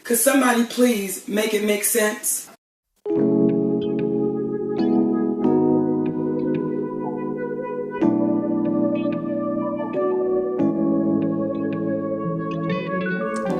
Could somebody please make it make sense?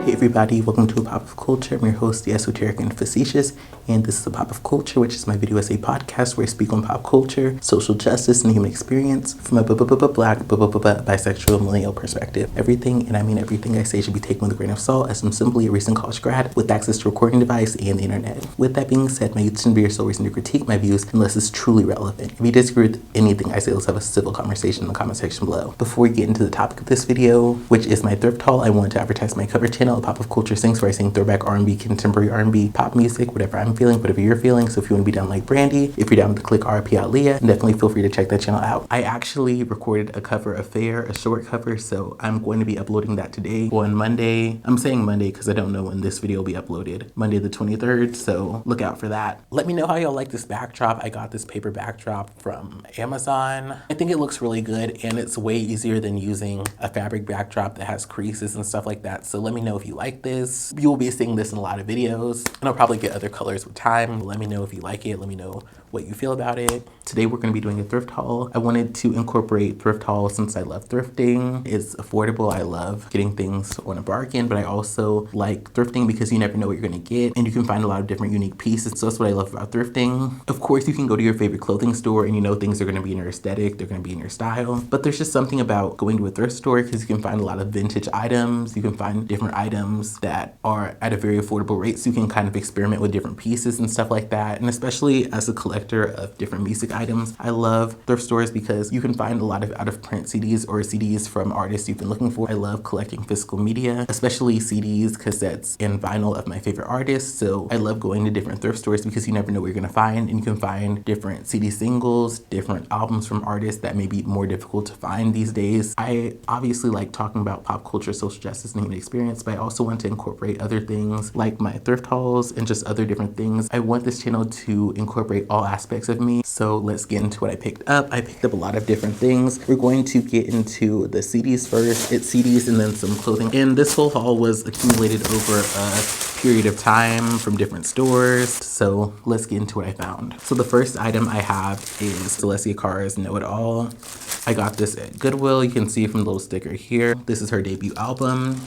Hey everybody, welcome to A Pop of Culture. I'm your host, the Esoteric and Facetious, and this is A Pop of Culture, which is my video essay podcast where I speak on pop culture, social justice, and human experience from a Black, bisexual, millennial perspective. Everything, and I mean everything I say, should be taken with a grain of salt, as I'm simply a recent college grad with access to a recording device and the internet. With that being said, my use shouldn't be your sole reason to critique my views unless it's truly relevant. If you disagree with anything I say, let's have a civil conversation in the comment section below. Before we get into the topic of this video, which is my thrift haul, I wanted to advertise my cover channel, A Pop of Culture Sings, where I sing throwback R&B, contemporary R&B, pop music, whatever I'm feeling, whatever you're feeling. So if you want to be down like Brandy, if you're down with the click RP out Leah, definitely feel free to check that channel out. I actually recorded a cover of Fair, a short cover, so I'm going to be uploading that today on Monday. I'm saying Monday because I don't know when this video will be uploaded. Monday the 23rd, so look out for that. Let me know how y'all like this backdrop. I got this paper backdrop from Amazon. I think it looks really good, and it's way easier than using a fabric backdrop that has creases and stuff like that. So let me know if you like this. You will be seeing this in a lot of videos, and I'll probably get other colors with time. Let me know if you like it. Let me know what you feel about it. Today we're going to be doing a thrift haul. I wanted to incorporate thrift haul since I love thrifting. It's affordable. I love getting things on a bargain, but I also like thrifting because you never know what you're going to get, and you can find a lot of different unique pieces. So that's what I love about thrifting. Of course, you can go to your favorite clothing store and you know things are going to be in your aesthetic, they're going to be in your style, but there's just something about going to a thrift store because you can find a lot of vintage items. You can find different items that are at a very affordable rate, so you can kind of experiment with different pieces and stuff like that. And especially as a collector of different music items, I love thrift stores because you can find a lot of out-of-print CDs or CDs from artists you've been looking for. I love collecting physical media, especially CDs, cassettes, and vinyl of my favorite artists. So I love going to different thrift stores because you never know what you're gonna find, and you can find different CD singles, different albums from artists that may be more difficult to find these days. I obviously like talking about pop culture, social justice, and human experience, but I also want to incorporate other things like my thrift hauls and just other different things. I want this channel to incorporate all aspects of me. So let's get into what I picked up. I picked up a lot of different things. We're going to get into the CDs first. It's CDs and then some clothing. And this whole haul was accumulated over a period of time from different stores. So let's get into what I found. So the first item I have is Alessia Cara's Know It All. I got this at Goodwill. You can see it from the little sticker here. This is her debut album.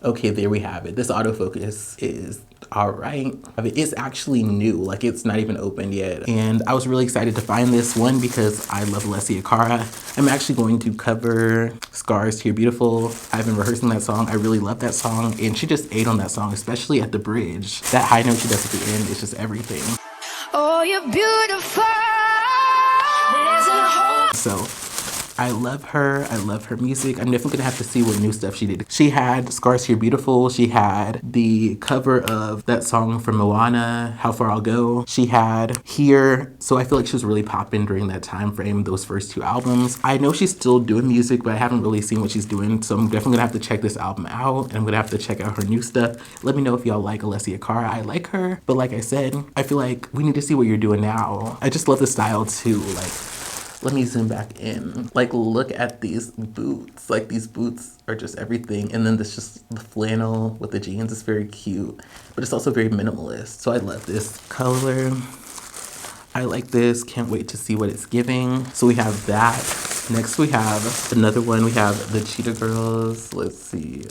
Okay, there we have it. This autofocus is all right. It's actually new, like it's not even opened yet. And I was really excited to find this one because I love Alessia Cara. I'm actually going to cover Scars to Your Beautiful. I've been rehearsing that song. I really love that song, and she just ate on that song, especially at the bridge. That high note she does at the end is just everything. Oh, you're beautiful. So I love her. I love her music. I'm definitely gonna have to see what new stuff she did. She had Scars to Your Beautiful. She had the cover of that song from Moana, How Far I'll Go. She had Here. So I feel like she was really popping during that time frame, those first two albums. I know she's still doing music, but I haven't really seen what she's doing. So I'm definitely gonna have to check this album out, and I'm gonna have to check out her new stuff. Let me know if y'all like Alessia Cara. I like her, but like I said, I feel like we need to see what you're doing now. I just love the style too. Like, let me zoom back in. Like, look at these boots. Like, these boots are just everything. And then this just the flannel with the jeans is very cute, but it's also very minimalist. So I love this color. I like this. Can't wait to see what it's giving. So we have that. Next we have another one. We have the Cheetah Girls. Let's see.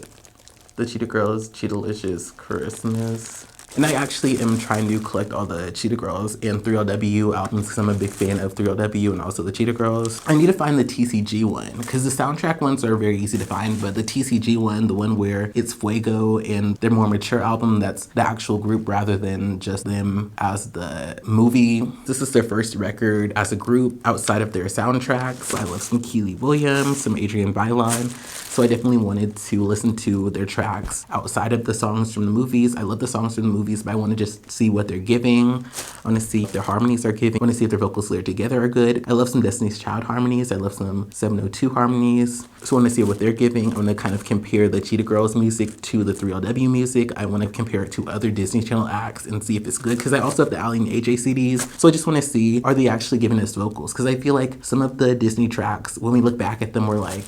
The Cheetah Girls Cheetah-licious Christmas. And I actually am trying to collect all the Cheetah Girls and 3LW albums because I'm a big fan of 3LW and also the Cheetah Girls. I need to find the TCG one because the soundtrack ones are very easy to find, but the TCG one, the one where it's Fuego and their more mature album, that's the actual group rather than just them as the movie. This is their first record as a group outside of their soundtracks. I love some Keely Williams, some Adrian Vylon. So I definitely wanted to listen to their tracks outside of the songs from the movies. I love the songs from the movies, but I want to just see what they're giving. I want to see if their harmonies are giving. I want to see if their vocals layered together are good. I love some Destiny's Child harmonies. I love some 702 harmonies. So I want to see what they're giving. I want to kind of compare the Cheetah Girls music to the 3LW music. I want to compare it to other Disney Channel acts and see if it's good, because I also have the Ali and AJ CDs. So I just want to see, are they actually giving us vocals? Because I feel like some of the Disney tracks, when we look back at them, we're like,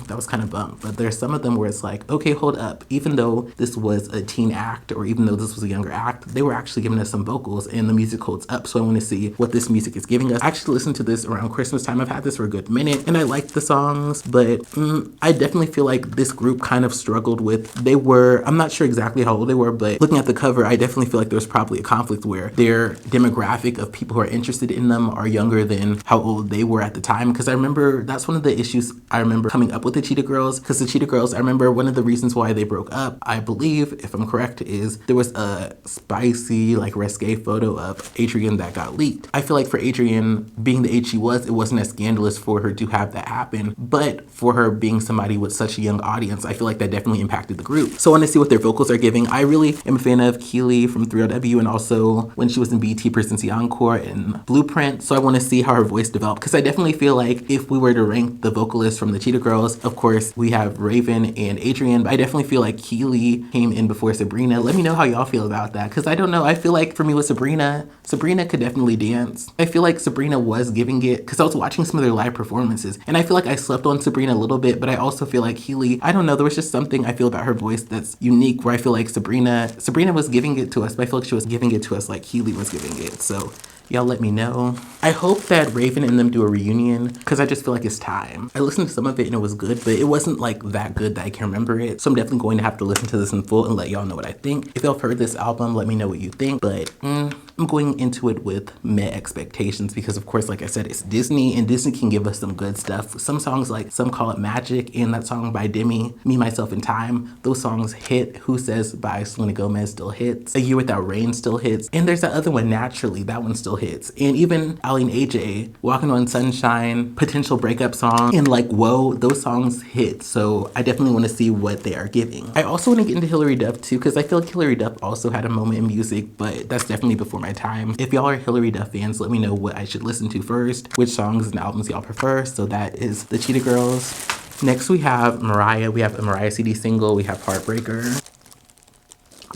that was kind of bump. But there's some of them where it's like, okay, hold up. Even though this was a teen act, or even though this was a younger act, they were actually giving us some vocals and the music holds up. So I want to see what this music is giving us. I actually listened to this around Christmas time. I've had this for a good minute and I liked the songs, but I definitely feel like this group kind of struggled with, I'm not sure exactly how old they were, but looking at the cover, I definitely feel like there was probably a conflict where their demographic of people who are interested in them are younger than how old they were at the time. Because I remember that's one of the issues I remember coming up with the Cheetah Girls, because the Cheetah Girls, I remember one of the reasons why they broke up, I believe, if I'm correct, is there was a spicy, like, risque photo of Adrienne that got leaked. I feel like for Adrienne, being the age she was, it wasn't as scandalous for her to have that happen, but for her being somebody with such a young audience, I feel like that definitely impacted the group. So I want to see what their vocals are giving. I really am a fan of 𝘎𝑪 from 3LW, and also when she was in BET Presidency Encore and Blueprint. So I want to see how her voice developed, because I definitely feel like if we were to rank the vocalists from the Cheetah Girls, of course we have Raven and Adrienne, but I definitely feel like 𝘎𝑪 came in before Sabrina. Let me know how y'all feel about that, because I don't know. I feel like for me with Sabrina could definitely dance. I feel like Sabrina was giving it, because I was watching some of their live performances and I feel like I slept on Sabrina a little bit, but I also feel like 𝘎𝑪, I don't know, there was just something I feel about her voice that's unique, where I feel like Sabrina was giving it to us, but I feel like she was giving it to us like 𝘎𝑪 was giving it. So y'all let me know. I hope that Raven and them do a reunion, because I just feel like it's time. I listened to some of it and it was good, but it wasn't like that good that I can remember it. So I'm definitely going to have to listen to this in full and let y'all know what I think. If y'all have heard this album, let me know what you think. But I'm going into it with met expectations, because of course, like I said, it's Disney and Disney can give us some good stuff. Some songs, like Some Call It Magic and that song by Demi, Me, Myself, and Time, those songs hit. Who Says by Selena Gomez still hits. A Year Without Rain still hits. And there's that other one, Naturally, that one still hits. And even Ali and AJ, Walking on Sunshine, Potential Breakup Song, and like Whoa, those songs hit. So I definitely want to see what they are giving. I also want to get into Hilary Duff too, because I feel like Hilary Duff also had a moment in music, but that's definitely before my time. If y'all are Hilary Duff fans, let me know what I should listen to first, which songs and albums y'all prefer. So that is the Cheetah Girls. Next we have Mariah. We have a Mariah CD single. We have Heartbreaker.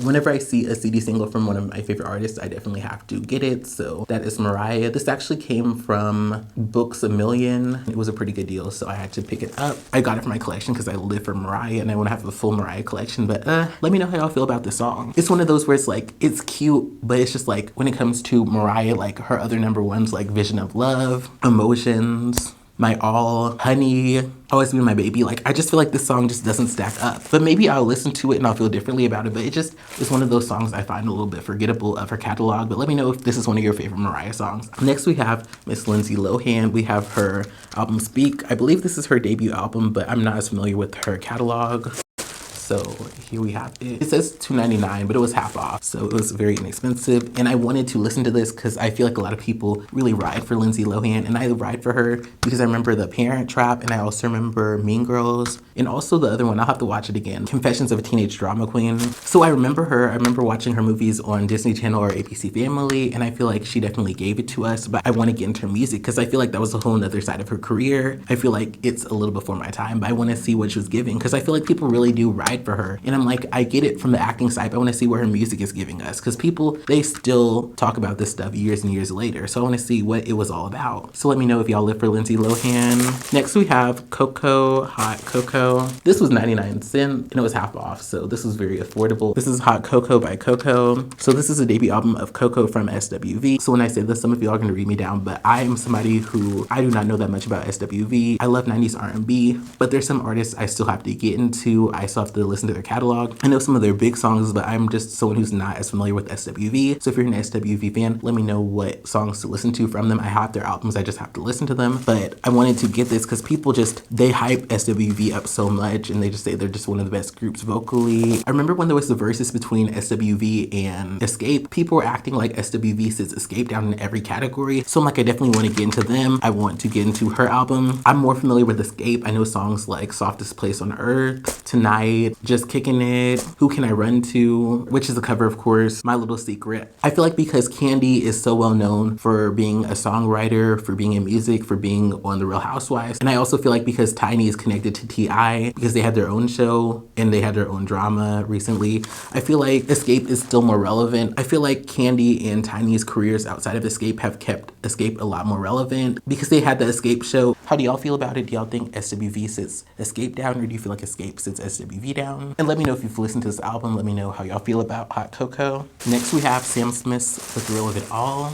Whenever I see a CD single from one of my favorite artists, I definitely have to get it. So that is Mariah. This actually came from Books A Million. It was a pretty good deal, so I had to pick it up. I got it for my collection because I live for Mariah and I want to have a full Mariah collection. But let me know how y'all feel about this song. It's one of those where it's like, it's cute, but it's just like, when it comes to Mariah, like her other number ones, like Vision of Love, Emotions, My All, Honey, Always Be My Baby, like I just feel like this song just doesn't stack up. But maybe I'll listen to it and I'll feel differently about it, but it just is one of those songs I find a little bit forgettable of her catalog. But let me know if this is one of your favorite Mariah songs. Next we have Miss Lindsay Lohan. We have her album Speak. I believe this is her debut album, but I'm not as familiar with her catalog. So here we have it. It says $2.99, but it was half off, so it was very inexpensive. And I wanted to listen to this because I feel like a lot of people really ride for Lindsay Lohan, and I ride for her because I remember The Parent Trap, and I also remember Mean Girls, and also the other one, I'll have to watch it again, Confessions of a Teenage Drama Queen. So I remember her. I remember watching her movies on Disney Channel or ABC Family, and I feel like she definitely gave it to us, but I want to get into her music because I feel like that was a whole nother side of her career. I feel like it's a little before my time, but I want to see what she was giving because I feel like people really do ride for her. And I'm like, I get it from the acting side, but I want to see what her music is giving us because people, they still talk about this stuff years and years later. So I want to see what it was all about. So let me know if y'all live for Lindsay Lohan. Next we have Coco, Hot Cocoa. This was 99 cents and it was half off, so this was very affordable. This is Hot Cocoa by Coco. So this is a debut album of Coco from SWV. So when I say this, some of y'all are going to read me down, but I am somebody who, I do not know that much about SWV. I love 90s R&B, but there's some artists I still have to get into. I still have to listen to their catalog. I know some of their big songs, but I'm just someone who's not as familiar with SWV. So if you're an SWV fan, let me know what songs to listen to from them. I have their albums, I just have to listen to them. But I wanted to get this because people just, they hype SWV up so much and they just say they're just one of the best groups vocally. I remember when there was the verses between SWV and Escape, people were acting like SWV sits Escape down in every category. So I'm like, I definitely want to get into them. I want to get into her album. I'm more familiar with Escape. I know songs like Softest Place on Earth, Tonight, Just Kicking It, Who Can I Run To, which is a cover, of course, My Little Secret. I feel like because Kandi is so well known for being a songwriter, for being in music, for being on The Real Housewives, and I also feel like because Tiny is connected to T.I. because they had their own show and they had their own drama recently, I feel like Xscape is still more relevant. I feel like Kandi and Tiny's careers outside of Xscape have kept Xscape a lot more relevant because they had the Xscape show. How do y'all feel about it? Do y'all think SWV sits Xscape down, or do you feel like Xscape sits SWV down? And let me know if you've listened to this album. Let me know how y'all feel about Hot Cocoa. Next we have Sam Smith's The Thrill of It All.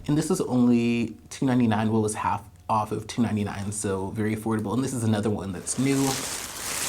And this is only $2.99, what was half off of $2.99, so very affordable. And this is another one that's new.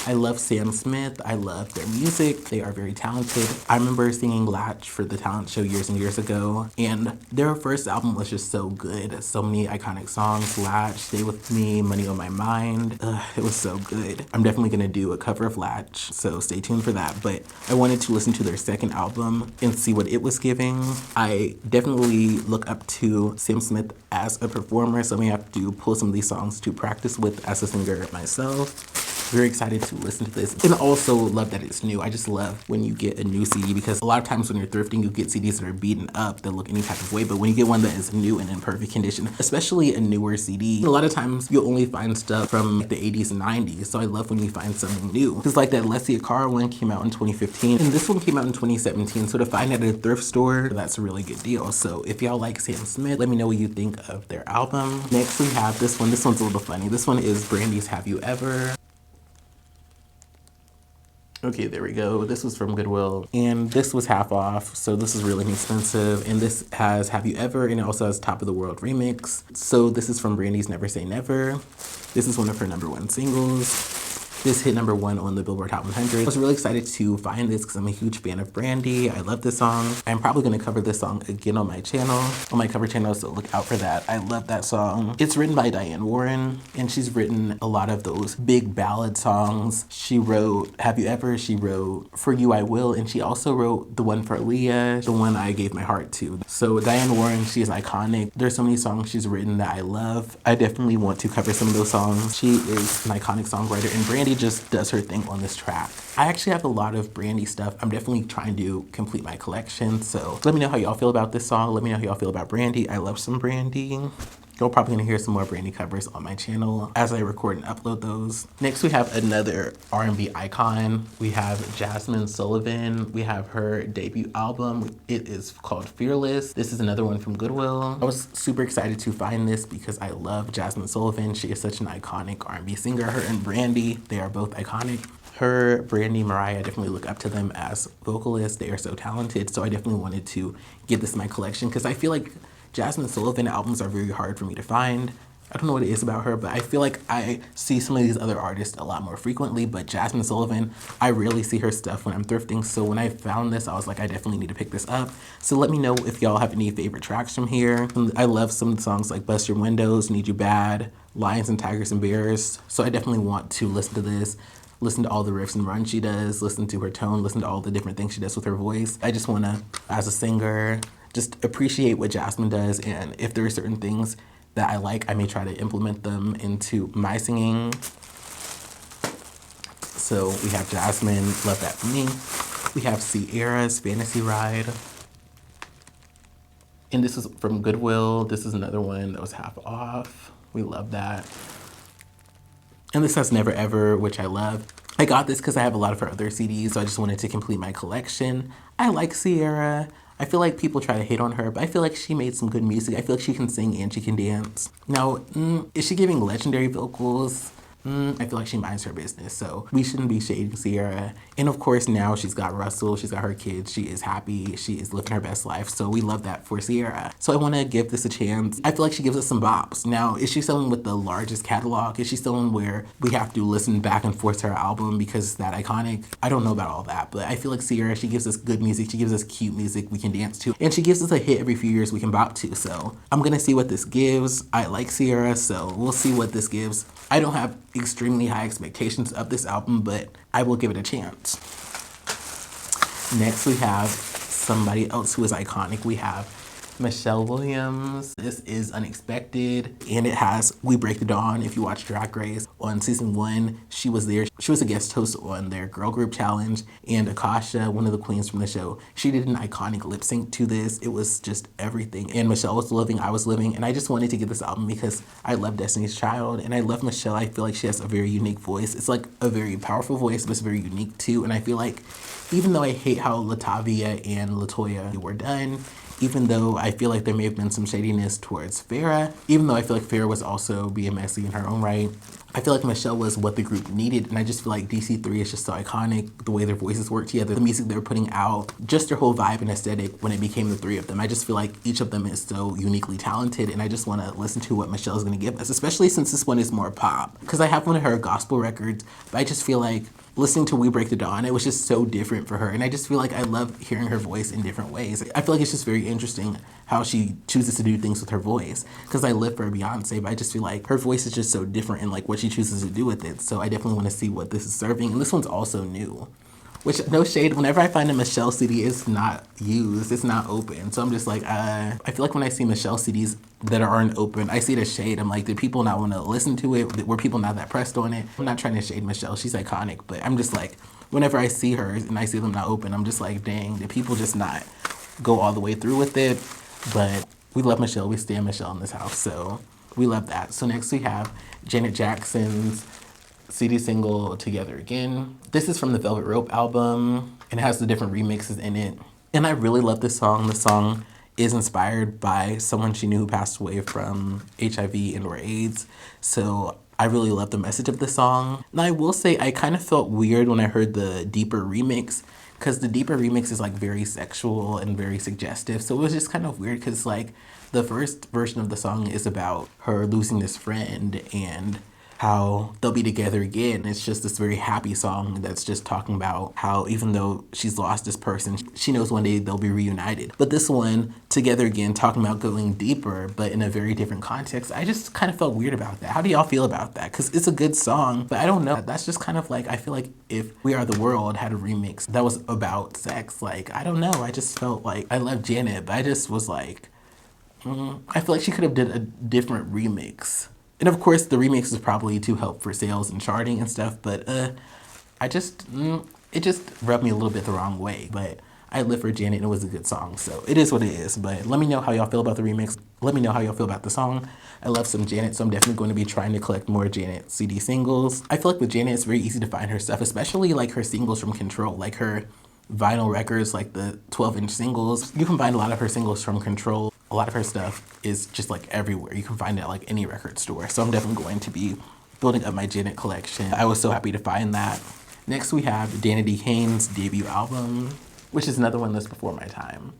I love Sam Smith. I love their music. They are very talented. I remember singing Latch for the talent show years and years ago, and their first album was just so good. So many iconic songs. Latch, Stay With Me, Money on My Mind. It was so good. I'm definitely gonna do a cover of Latch, so stay tuned for that. But I wanted to listen to their second album and see what it was giving. I definitely look up to Sam Smith as a performer, so I'm gonna have to pull some of these songs to practice with as a singer myself. Very excited to listen to this, and also love that it's new. I just love when you get a new CD, because a lot of times when you're thrifting, you get CDs that are beaten up, that look any type of way, but when you get one that is new and in perfect condition, especially a newer CD, a lot of times you'll only find stuff from the 80s and 90s, so I love when you find something new. Because like that 𝑭𝒐𝒑 one came out in 2015, and this one came out in 2017, so to find it at a thrift store, that's a really good deal. So if y'all like Sam Smith, let me know what you think of their album. Next we have this one. This one's a little funny. This one is Brandy's Have You Ever. Okay, there we go. This was from Goodwill, and this was half off, so this is really inexpensive. And this has Have You Ever, and it also has Top of the World remix. So this is from Brandy's Never Say Never. This is one of her #1 singles. This hit #1 on the Billboard Hot 100. I was really excited to find this because I'm a huge fan of Brandy. I love this song. I'm probably going to cover this song again on my channel, on my cover channel, so look out for that. I love that song. It's written by Diane Warren, and she's written a lot of those big ballad songs. She wrote Have You Ever, she wrote For You I Will, and she also wrote the one for Aaliyah, the one I Gave My Heart To. So Diane Warren, she is iconic. There's so many songs she's written that I love. I definitely want to cover some of those songs. She is an iconic songwriter, and Brandy just does her thing on this track. I actually have a lot of Brandy stuff. I'm definitely trying to complete my collection, so let me know how y'all feel about this song. Let me know how y'all feel about Brandy. I love some Brandy. You're probably gonna hear some more Brandy covers on my channel as I record and upload those. Next we have another R&B icon. We have Jazmine Sullivan. We have her debut album. It is called Fearless. This is another one from Goodwill. I was super excited to find this because I love Jazmine Sullivan. She is such an iconic R&B singer. Her and Brandy, they are both iconic. Her, Brandy, Mariah, I definitely look up to them as vocalists. They are so talented, so I definitely wanted to get this in my collection because I feel like Jazmine Sullivan albums are very hard for me to find. I don't know what it is about her, but I feel like I see some of these other artists a lot more frequently, but Jazmine Sullivan, I rarely see her stuff when I'm thrifting. So when I found this, I was like, I definitely need to pick this up. So let me know if y'all have any favorite tracks from here. I love some of the songs like Bust Your Windows, Need You Bad, Lions and Tigers and Bears. So I definitely want to listen to this. Listen to all the riffs and runs she does, listen to her tone, listen to all the different things she does with her voice. I just wanna, as a singer, just appreciate what Jazmine does, and if there are certain things that I like, I may try to implement them into my singing. So we have Jazmine, love that for me. We have 𝑐𝑒𝑟a's Fantasy Ride. And this is from Goodwill. This is another one that was half off. We love that. And this has Never Ever, which I love. I got this because I have a lot of her other CDs, so I just wanted to complete my collection. I like 𝑐𝑒𝑟a. I feel like people try to hate on her, but I feel like she made some good music. I feel like she can sing and she can dance. Now, is she giving legendary vocals? I feel like she minds her business, so we shouldn't be shading 𝑐𝑒𝑟a. And of course, now she's got Russell, she's got her kids, she is happy, she is living her best life, so we love that for 𝑐𝑒𝑟a. So I want to give this a chance. I feel like she gives us some bops. Now, is she someone with the largest catalog? Is she someone where we have to listen back and forth to her album because it's that iconic? I don't know about all that, but I feel like 𝑐𝑒𝑟a, she gives us good music, she gives us cute music we can dance to, and she gives us a hit every few years we can bop to. So I'm gonna see what this gives. I like 𝑐𝑒𝑟a, so we'll see what this gives. I don't have extremely high expectations of this album, but I will give it a chance. Next, we have somebody else who is iconic. We have Michelle Williams. This is unexpected, and it has We Break the Dawn. If you watch Drag Race on season 1, she was there. She was a guest host on their girl group challenge, and Akasha, one of the queens from the show, she did an iconic lip sync to this. It was just everything. And Michelle was living, I was living, and I just wanted to get this album because I love Destiny's Child and I love Michelle. I feel like she has a very unique voice. It's like a very powerful voice, but it's very unique too. And I feel like even though I hate how Latavia and Latoya were done, even though I feel like there may have been some shadiness towards Farrah, even though I feel like Farrah was also being messy in her own right, I feel like Michelle was what the group needed, and I just feel like DC3 is just so iconic, the way their voices work together, the music they were putting out, just their whole vibe and aesthetic when it became the three of them. I just feel like each of them is so uniquely talented, and I just want to listen to what Michelle's going to give us, especially since this one is more pop. Because I have one of her gospel records, but I just feel like listening to We Break the Dawn, it was just so different for her. And I just feel like I love hearing her voice in different ways. I feel like it's just very interesting how she chooses to do things with her voice. Because I live for Beyonce, but I just feel like her voice is just so different in like what she chooses to do with it. So I definitely want to see what this is serving. And this one's also new. Which, no shade, whenever I find a Michelle CD, it's not used, it's not open. So I'm just like, I feel like when I see Michelle CDs that aren't open, I see it as shade. I'm like, did people not want to listen to it? Were people not that pressed on it? I'm not trying to shade Michelle, she's iconic, but I'm just like, whenever I see her and I see them not open, I'm just like, dang, did people just not go all the way through with it? But we love Michelle, we stand Michelle in this house, so we love that. So next we have Janet Jackson's CD single Together Again. This is from the Velvet Rope album and it has the different remixes in it. And I really love this song. The song is inspired by someone she knew who passed away from HIV and/or AIDS. So I really love the message of the song. Now I will say I kind of felt weird when I heard the Deeper remix, because the Deeper remix is like very sexual and very suggestive. So it was just kind of weird because like the first version of the song is about her losing this friend and how they'll be together again. It's just this very happy song that's just talking about how even though she's lost this person, she knows one day they'll be reunited. But this one, Together Again, talking about going deeper, but in a very different context, I just kind of felt weird about that. How do y'all feel about that? Because it's a good song, but I don't know. That's just kind of like, I feel like if We Are the World had a remix that was about sex, like, I don't know. I just felt like, I love Janet, but I just was like, I feel like she could have did a different remix. And of course, the remix is probably to help for sales and charting and stuff, but it just rubbed me a little bit the wrong way. But I live for Janet and it was a good song, so it is what it is. But let me know how y'all feel about the remix. Let me know how y'all feel about the song. I love some Janet, so I'm definitely going to be trying to collect more Janet CD singles. I feel like with Janet, it's very easy to find her stuff, especially like her singles from Control, like her vinyl records, like the 12-inch singles. You can find a lot of her singles from Control. A lot of her stuff is just like everywhere. You can find it at like any record store. So I'm definitely going to be building up my Janet collection. I was so happy to find that. Next we have Danity Kane's debut album, which is another one that's before my time.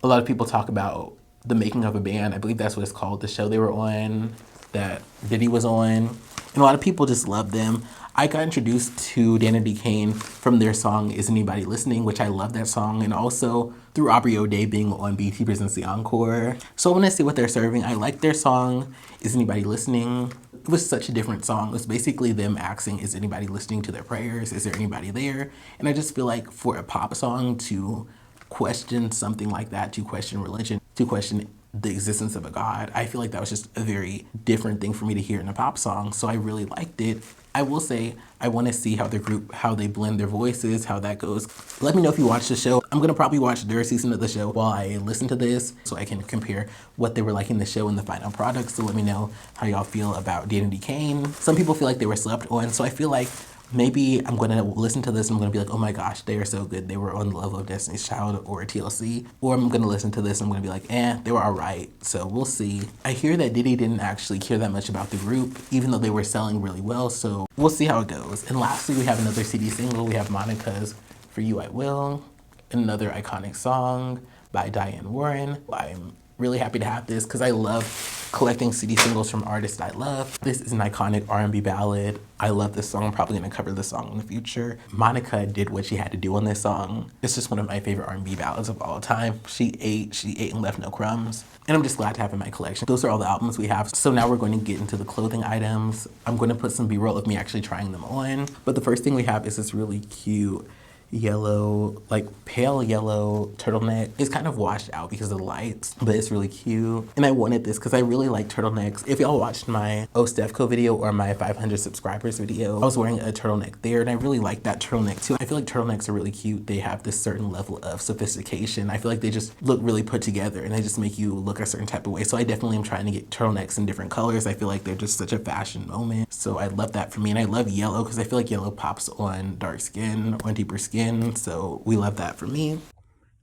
A lot of people talk about the making of a band. I believe that's what it's called, the show they were on, that Diddy was on. And a lot of people just love them. I got introduced to Danity Kane from their song Is Anybody Listening, which I love that song, and also through Aubrey O'Day being on BT Presents the Encore. So I want to see what they're serving. I like their song Is Anybody Listening. It was such a different song. It was basically them asking, is anybody listening to their prayers? Is there anybody there? And I just feel like for a pop song to question something like that, to question religion, to question the existence of a God, I feel like that was just a very different thing for me to hear in a pop song. So I really liked it. I will say, I want to see how how they blend their voices, how that goes. Let me know if you watch the show. I'm going to probably watch their season of the show while I listen to this so I can compare what they were like in the show and the final product. So let me know how y'all feel about Danity Kane. Some people feel like they were slept on, so I feel like maybe I'm going to listen to this and I'm going to be like, oh my gosh, they are so good. They were on the level of Destiny's Child or TLC. Or I'm going to listen to this and I'm going to be like, they were all right. So we'll see. I hear that Diddy didn't actually care that much about the group, even though they were selling really well. So we'll see how it goes. And lastly, we have another CD single. We have Monica's For You I Will, another iconic song by Diane Warren. I'm really happy to have this because I love collecting CD singles from artists I love. This is an iconic R&B ballad. I love this song. I'm probably gonna cover this song in the future. Monica did what she had to do on this song. It's just one of my favorite R&B ballads of all time. She ate and left no crumbs. And I'm just glad to have it in my collection. Those are all the albums we have. So now we're going to get into the clothing items. I'm going to put some B-roll of me actually trying them on. But the first thing we have is this really cute yellow, like pale yellow turtleneck. It's kind of washed out because of the lights, but it's really cute. And I wanted this because I really like turtlenecks. If y'all watched my 𝑭𝒐𝒍𝒐 video or my 500 subscribers video, I was wearing a turtleneck there, and I really like that turtleneck too. I feel like turtlenecks are really cute. They have this certain level of sophistication. I feel like they just look really put together, and they just make you look a certain type of way. So I definitely am trying to get turtlenecks in different colors. I feel like they're just such a fashion moment. So I love that for me. And I love yellow because I feel like yellow pops on dark skin, on deeper skin. So we love that for me.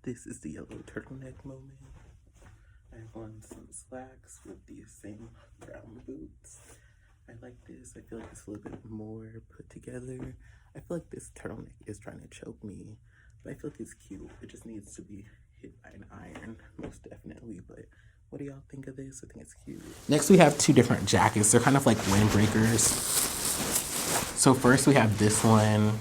This is the yellow turtleneck moment. I have on some slacks with these same brown boots. I like this. I feel like it's a little bit more put together. I feel like this turtleneck is trying to choke me, but I feel like it's cute. It just needs to be hit by an iron, most definitely. But what do y'all think of this? I think it's cute. Next, we have two different jackets. They're kind of like windbreakers. So first we have this one.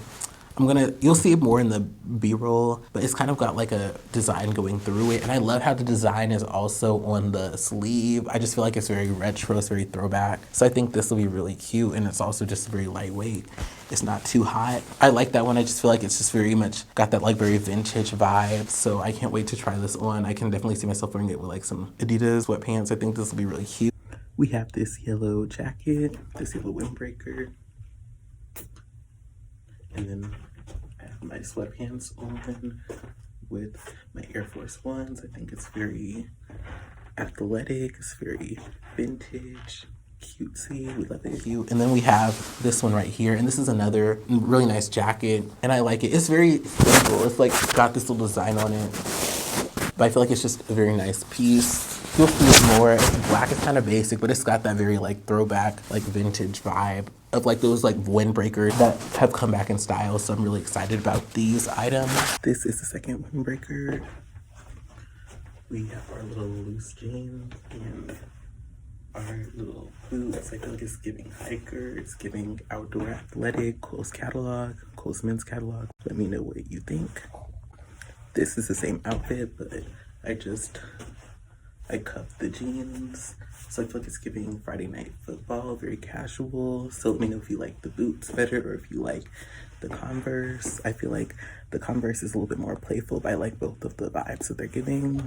You'll see it more in the B-roll, but it's kind of got like a design going through it. And I love how the design is also on the sleeve. I just feel like it's very retro, it's very throwback. So I think this will be really cute, and it's also just very lightweight. It's not too hot. I like that one. I just feel like it's just very much got that like very vintage vibe. So I can't wait to try this on. I can definitely see myself wearing it with like some Adidas sweatpants. I think this will be really cute. We have this yellow jacket, this yellow windbreaker. And then I have my sweatpants on with my Air Force Ones. I think it's very athletic. It's very vintage, cutesy. We love it. And then we have this one right here. And this is another really nice jacket. And I like it. It's very simple. It's like got this little design on it. But I feel like it's just a very nice piece. You'll see it more. Black is kind of basic, but it's got that very like throwback, like vintage vibe of like those like windbreakers that have come back in style. So I'm really excited about these items. This is the second windbreaker. We have our little loose jeans and our little boots. I feel like it's giving hiker, it's giving outdoor athletic, Kohl's catalog, Kohl's men's catalog. Let me know what you think. This is the same outfit, but I cuffed the jeans. So I feel like it's giving Friday night football, very casual. So let me know if you like the boots better or if you like the Converse. I feel like the Converse is a little bit more playful, but I like both of the vibes that they're giving.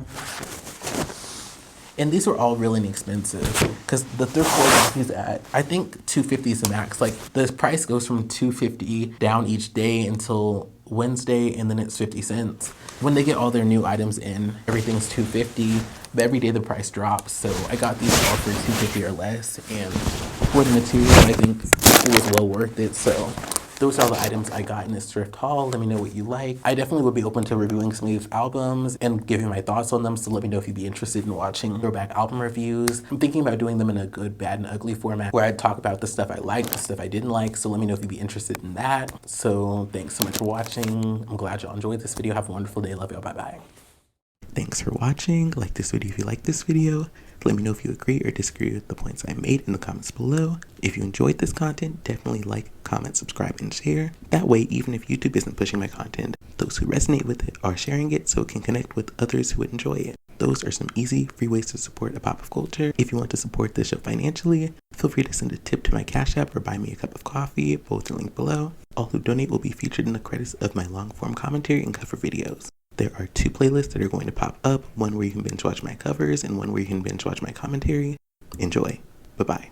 And these were all really inexpensive because the thrift store is at, I think $250 is the max. Like the price goes from $250 down each day until Wednesday, and then it's 50 cents. When they get all their new items in, everything's $250, but every day the price drops. So I got these all for $250 or less, and for the material, I think it was well worth it. So those are all the items I got in this thrift haul. Let me know what you like. I definitely would be open to reviewing some of these albums and giving my thoughts on them. So let me know if you'd be interested in watching throwback album reviews. I'm thinking about doing them in a good, bad, and ugly format where I talk about the stuff I liked, the stuff I didn't like. So let me know if you'd be interested in that. So thanks so much for watching. I'm glad y'all enjoyed this video. Have a wonderful day. Love y'all. Bye-bye. Thanks for watching. Like this video if you like this video. Let me know if you agree or disagree with the points I made in the comments below. If you enjoyed this content, definitely like, comment, subscribe, and share. That way, even if YouTube isn't pushing my content, those who resonate with it are sharing it so it can connect with others who would enjoy it. Those are some easy, free ways to support a pop of culture. If you want to support this show financially, feel free to send a tip to my Cash App or buy me a cup of coffee, both are linked below. All who donate will be featured in the credits of my long-form commentary and cover videos. There are 2 playlists that are going to pop up, one where you can binge watch my covers and one where you can binge watch my commentary. Enjoy. Bye-bye.